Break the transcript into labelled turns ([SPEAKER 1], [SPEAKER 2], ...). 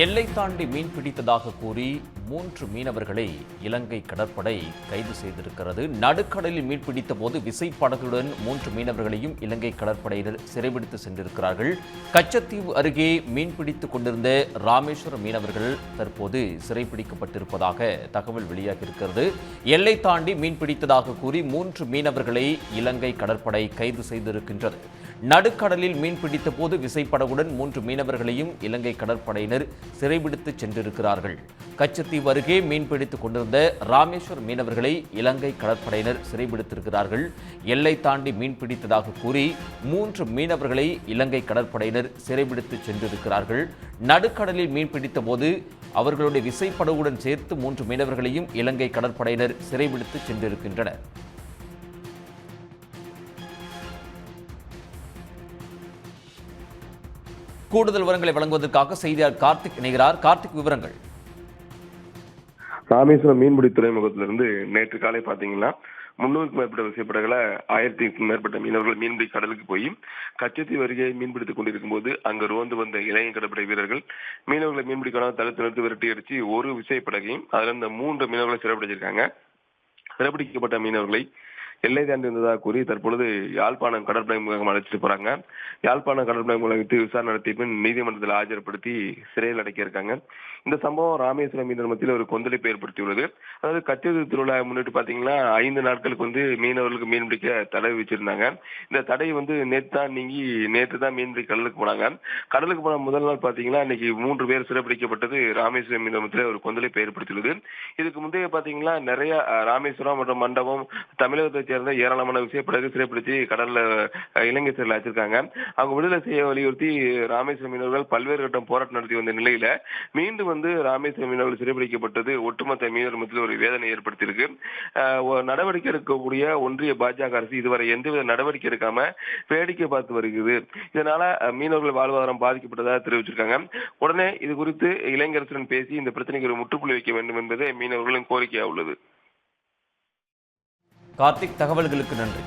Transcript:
[SPEAKER 1] எல்லை தாண்டி மீன் பிடித்ததாக கூறி 3 மீனவர்களை இலங்கை கடற்படை கைது செய்திருக்கிறது. நடுக்கடலில் மீன் பிடித்த போது விசைப்படகுடன் 3 மீனவர்களையும் இலங்கை கடற்படையினர் சிறைபிடித்து சென்றிருக்கிறார்கள். கச்சத்தீவு அருகே மீன் பிடித்துக் கொண்டிருந்த ராமேஸ்வரம் மீனவர்கள் தற்போது சிறைபிடிக்கப்பட்டிருப்பதாக தகவல் வெளியாகியிருக்கிறது. எல்லை தாண்டி மீன் பிடித்ததாக கூறி 3 மீனவர்களை இலங்கை கடற்படை கைது செய்திருக்கின்றது. நடுக்கடலில் மீன் பிடித்த போது விசைப்படகுடன் 3 மீனவர்களையும் இலங்கை கடற்படையினர் சிறைபிடித்து சென்றிருக்கிறார்கள். கச்சத்தீவு அருகே மீன் பிடித்துக் கொண்டிருந்த ராமேஸ்வரம் மீனவர்களை இலங்கை கடற்படையினர் சிறைபிடித்திருக்கிறார்கள். எல்லை தாண்டி மீன் பிடித்ததாக கூறி 3 மீனவர்களை இலங்கை கடற்படையினர் சிறைபிடித்து சென்றிருக்கிறார்கள். நடுக்கடலில் மீன் பிடித்த போது அவர்களுடைய விசைப்படகுடன் சேர்த்து 3 மீனவர்களையும் இலங்கை கடற்படையினர் சிறைபிடித்து சென்றிருக்கின்றனர். கூடுதல் விவரங்களை வழங்குவதற்காக செய்தியாளர் கார்த்திக் இணைகிறார். கார்த்திக், விவரங்கள்.
[SPEAKER 2] ராமேஸ்வரம் மீன்பிடி துறைமுகத்திலிருந்து நேற்று காலை பாத்தீங்கன்னா 300க்கும் மேற்பட்ட விசைப்படகுல 1000க்கும் மேற்பட்ட மீனவர்கள் மீன்பிடி கடலுக்கு போய் கச்சத்தீவு அருகே மீன்பிடித்துக் கொண்டிருக்கும் போது அங்கு ரோந்து வந்த இலங்கை கடற்படை வீரர்கள் மீனவர்களை மீன்பிடிக்கான தடுத்து நிறுத்தி விரட்டி அடிச்சு ஒரு விசைப்படகையும் அதுல இருந்த 3 மீனவர்களை சிறைப்பிடிச்சிருக்காங்க. சிறைப்பிடிக்கப்பட்ட மீனவர்களை எல்லை தாண்டி இருந்ததாக கூறி தற்பொழுது யாழ்ப்பாணம் கடற்படை முகாம் அழைச்சிட்டு போறாங்க. யாழ்ப்பாணம் கடற்படை முகாமிட்டு விசாரணை நடத்திய பின் நீதிமன்றத்தில் ஆஜர்படுத்தி சிறையில் அடைக்கியிருக்காங்க. இந்த சம்பவம் ராமேஸ்வரம் மீனவர் மத்தியில் ஒரு கொந்தளிப்பை ஏற்படுத்தியுள்ளது. அதாவது கச்சத்தீவு திருவிழா முன்னிட்டு பாத்தீங்கன்னா 5 நாட்களுக்கு மீனவர்களுக்கு மீன் பிடிக்க தடை வச்சிருந்தாங்க. இந்த தடை நேற்று தான் நீங்கி நேற்று தான் மீன்பிடி கடலுக்கு போனாங்க. கடலுக்கு போன முதல் நாள் பாத்தீங்கன்னா இன்னைக்கு 3 பேர் சிறைப்பிடிக்கப்பட்டது ராமேஸ்வரம் மீனவர் மத்தியில் ஒரு கொந்தளிப்பை ஏற்படுத்தியுள்ளது. இதுக்கு முந்தைய பாத்தீங்கன்னா நிறைய ராமேஸ்வரம் மற்றும் மண்டபம் தமிழகத்தை சேர்ந்த ஏராளமான விசைப்படகு சிறைப்பிடிச்சு கடல்ல இலங்கை சிறையில் வச்சிருக்காங்க. அவங்க விடுதலை செய்ய வலியுறுத்தி ராமேஸ்வரம் மீனவர்கள் பல்வேறு கட்டம் போராட்டம் நடத்தி வந்த நிலையில மீண்டும் ராமேஸ்வரம் மீனவர்கள் சிறைப்பிடிக்கப்பட்டது ஒட்டுமொத்த மீனவர் மத்தியில் ஒரு வேதனை ஏற்படுத்தியிருக்கு. நடவடிக்கை எடுக்கக்கூடிய ஒன்றிய பாஜக அரசு இதுவரை எந்தவித நடவடிக்கை எடுக்காம வேடிக்கை பார்த்து வருகிறது. இதனால மீனவர்கள் வாழ்வாதாரம் பாதிக்கப்பட்டதாக தெரிவிச்சிருக்காங்க. உடனே இது குறித்து இளைஞரசுடன் பேசி இந்த பிரச்சனைக்கு ஒரு முற்றுப்புள்ளி வைக்க வேண்டும் என்பதே மீனவர்களின் கோரிக்கையாக உள்ளது.
[SPEAKER 1] கார்த்திக், தகவல்களுக்கு நன்றி.